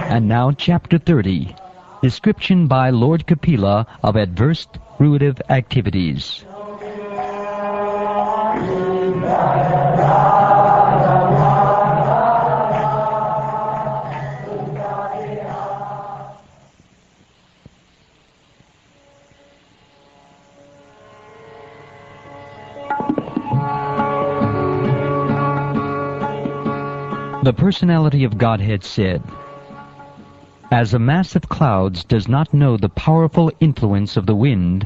And now Chapter 30, Description by Lord Kapila of Adverse Fruitive Activities. The Personality of Godhead said, "As a mass of clouds does not know the powerful influence of the wind,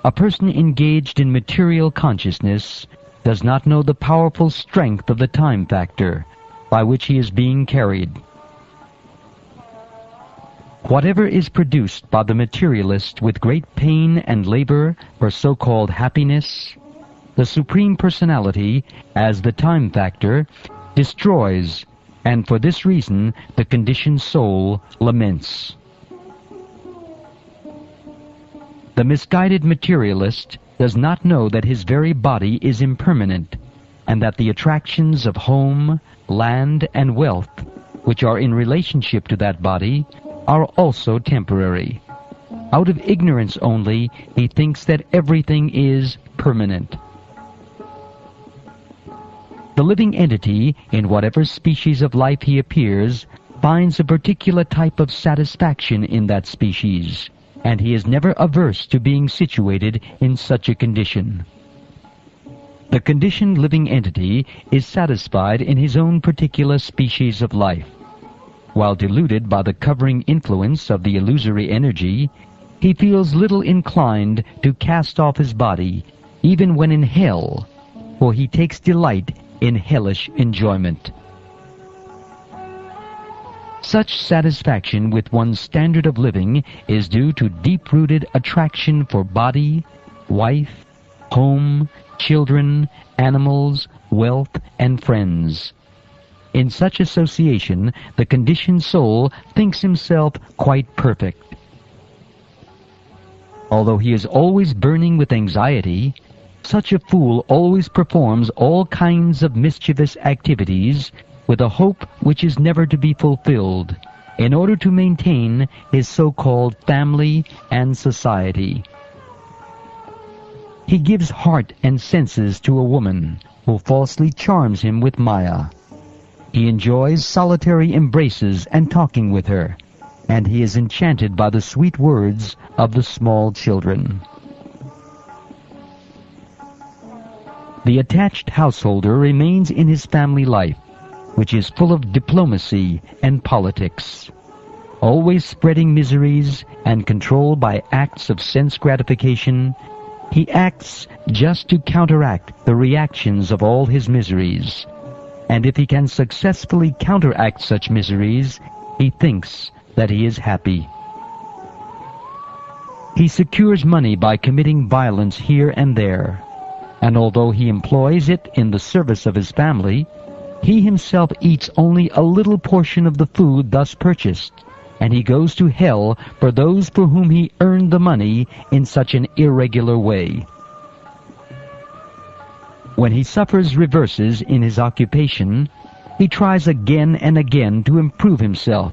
a person engaged in material consciousness does not know the powerful strength of the time factor by which he is being carried. Whatever is produced by the materialist with great pain and labor for so-called happiness, the Supreme Personality, as the time factor, destroys, and for this reason the conditioned soul laments. The misguided materialist does not know that his very body is impermanent, and that the attractions of home, land, and wealth, which are in relationship to that body, are also temporary. Out of ignorance only, he thinks that everything is permanent. The living entity, in whatever species of life he appears, finds a particular type of satisfaction in that species, and he is never averse to being situated in such a condition. The conditioned living entity is satisfied in his own particular species of life. While deluded by the covering influence of the illusory energy, he feels little inclined to cast off his body, even when in hell, for he takes delight in hellish enjoyment. Such satisfaction with one's standard of living is due to deep-rooted attraction for body, wife, home, children, animals, wealth, and friends. In such association, the conditioned soul thinks himself quite perfect. Although he is always burning with anxiety, such a fool always performs all kinds of mischievous activities with a hope which is never to be fulfilled, in order to maintain his so-called family and society. He gives heart and senses to a woman who falsely charms him with Maya. He enjoys solitary embraces and talking with her, and he is enchanted by the sweet words of the small children. The attached householder remains in his family life, which is full of diplomacy and politics, always spreading miseries and controlled by acts of sense gratification. He acts just to counteract the reactions of all his miseries, and if he can successfully counteract such miseries, he thinks that he is happy. He secures money by committing violence here and there, and although he employs it in the service of his family, he himself eats only a little portion of the food thus purchased, and he goes to hell for those for whom he earned the money in such an irregular way. When he suffers reverses in his occupation, he tries again and again to improve himself,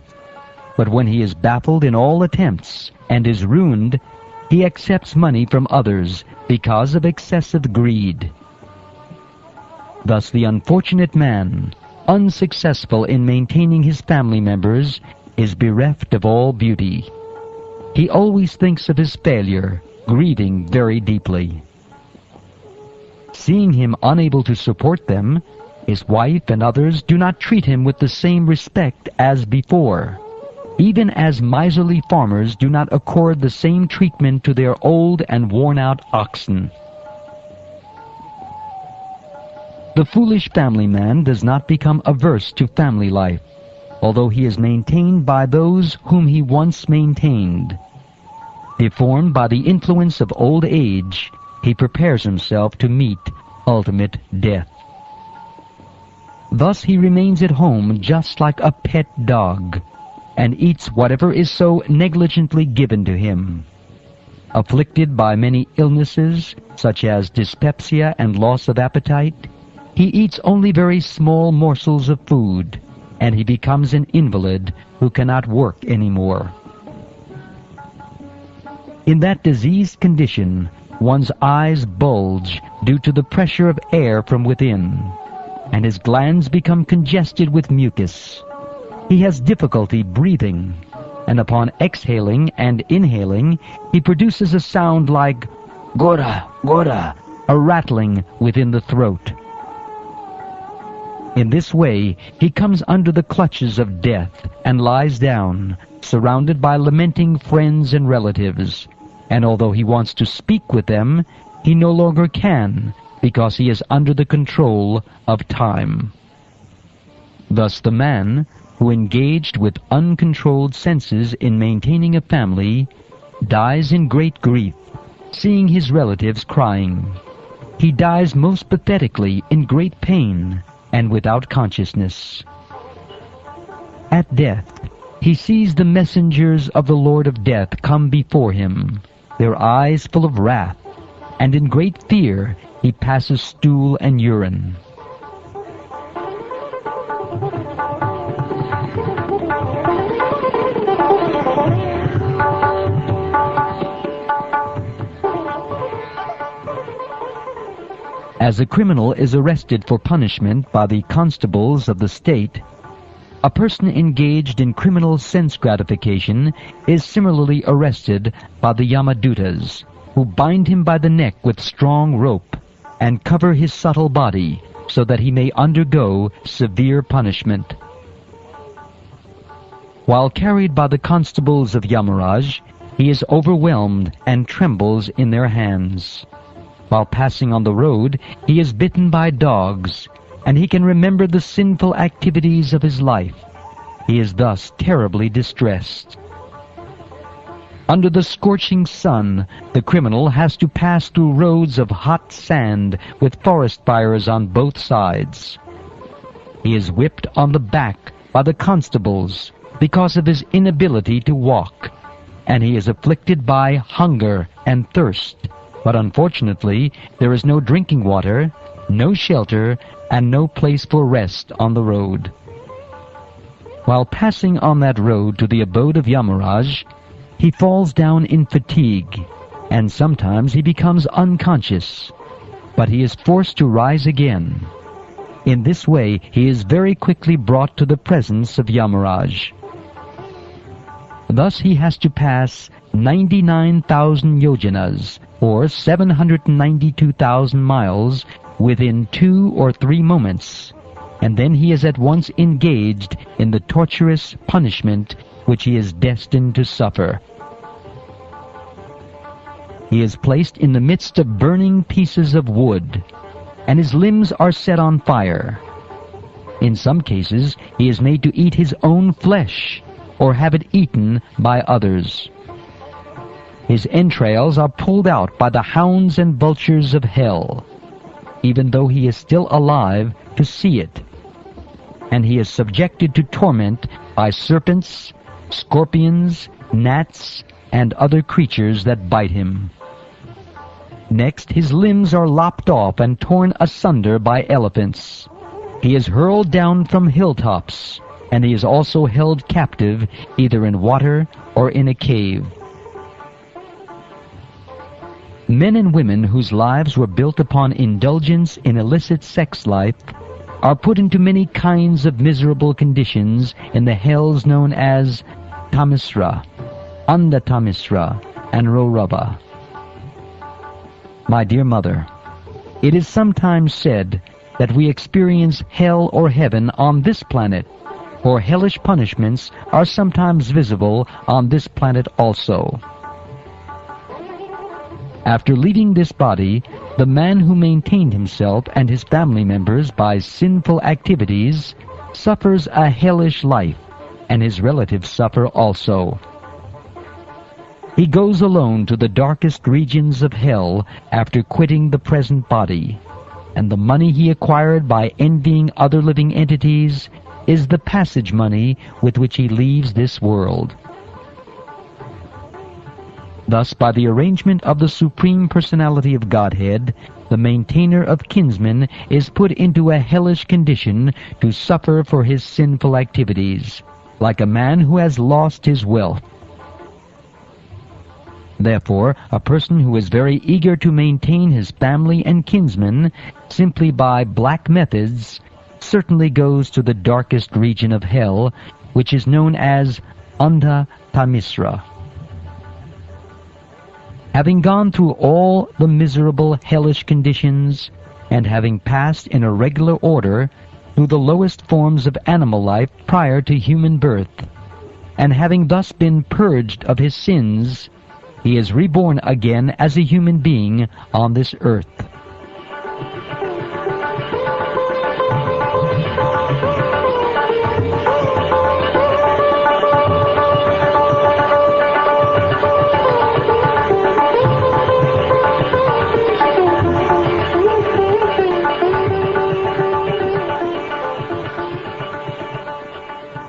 but when he is baffled in all attempts and is ruined, he accepts money from others because of excessive greed. Thus the unfortunate man, unsuccessful in maintaining his family members, is bereft of all beauty. He always thinks of his failure, grieving very deeply. Seeing him unable to support them, his wife and others do not treat him with the same respect as before, even as miserly farmers do not accord the same treatment to their old and worn-out oxen. The foolish family man does not become averse to family life, although he is maintained by those whom he once maintained. Deformed by the influence of old age, he prepares himself to meet ultimate death. Thus he remains at home just like a pet dog, and eats whatever is so negligently given to him. Afflicted by many illnesses, such as dyspepsia and loss of appetite, he eats only very small morsels of food, and he becomes an invalid who cannot work anymore. In that diseased condition, one's eyes bulge due to the pressure of air from within, and his glands become congested with mucus. He has difficulty breathing, and upon exhaling and inhaling, he produces a sound like gora, gora, a rattling within the throat. In this way, he comes under the clutches of death and lies down, surrounded by lamenting friends and relatives, and although he wants to speak with them, he no longer can, because he is under the control of time. Thus the man, who engaged with uncontrolled senses in maintaining a family, dies in great grief, seeing his relatives crying. He dies most pathetically in great pain and without consciousness. At death, he sees the messengers of the Lord of Death come before him, their eyes full of wrath, and in great fear he passes stool and urine. As a criminal is arrested for punishment by the constables of the state, a person engaged in criminal sense gratification is similarly arrested by the Yamadutas, who bind him by the neck with strong rope and cover his subtle body so that he may undergo severe punishment. While carried by the constables of Yamaraj, he is overwhelmed and trembles in their hands. While passing on the road, he is bitten by dogs, and he can remember the sinful activities of his life. He is thus terribly distressed. Under the scorching sun, the criminal has to pass through roads of hot sand with forest fires on both sides. He is whipped on the back by the constables because of his inability to walk, and he is afflicted by hunger and thirst. But unfortunately, there is no drinking water, no shelter, and no place for rest on the road. While passing on that road to the abode of Yamaraj, he falls down in fatigue, and sometimes he becomes unconscious, but he is forced to rise again. In this way, he is very quickly brought to the presence of Yamaraj. Thus he has to pass 99,000 yojanas, or 792,000 miles, within 2 or 3 moments, and then he is at once engaged in the torturous punishment which he is destined to suffer. He is placed in the midst of burning pieces of wood, and his limbs are set on fire. In some cases, he is made to eat his own flesh, or have it eaten by others. His entrails are pulled out by the hounds and vultures of hell, even though he is still alive to see it. And he is subjected to torment by serpents, scorpions, gnats, and other creatures that bite him. Next, his limbs are lopped off and torn asunder by elephants. He is hurled down from hilltops, and he is also held captive either in water or in a cave. Men and women whose lives were built upon indulgence in illicit sex life are put into many kinds of miserable conditions in the hells known as Tamisra, Andatamisra, and Roraba. My dear mother, it is sometimes said that we experience hell or heaven on this planet, for hellish punishments are sometimes visible on this planet also. After leaving this body, the man who maintained himself and his family members by sinful activities suffers a hellish life, and his relatives suffer also. He goes alone to the darkest regions of hell after quitting the present body. and the money he acquired by envying other living entities is the passage money with which he leaves this world. Thus, by the arrangement of the Supreme Personality of Godhead, the maintainer of kinsmen is put into a hellish condition to suffer for his sinful activities, like a man who has lost his wealth. Therefore, a person who is very eager to maintain his family and kinsmen simply by black methods certainly goes to the darkest region of hell, which is known as Anda Tamisra. Having gone through all the miserable hellish conditions, and having passed in a regular order through the lowest forms of animal life prior to human birth, and having thus been purged of his sins, he is reborn again as a human being on this earth.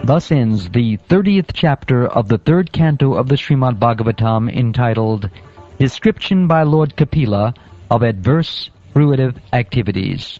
Thus ends the 30th chapter of the 3rd canto of the Srimad Bhagavatam, entitled Description by Lord Kapila of Adverse Fruitive Activities.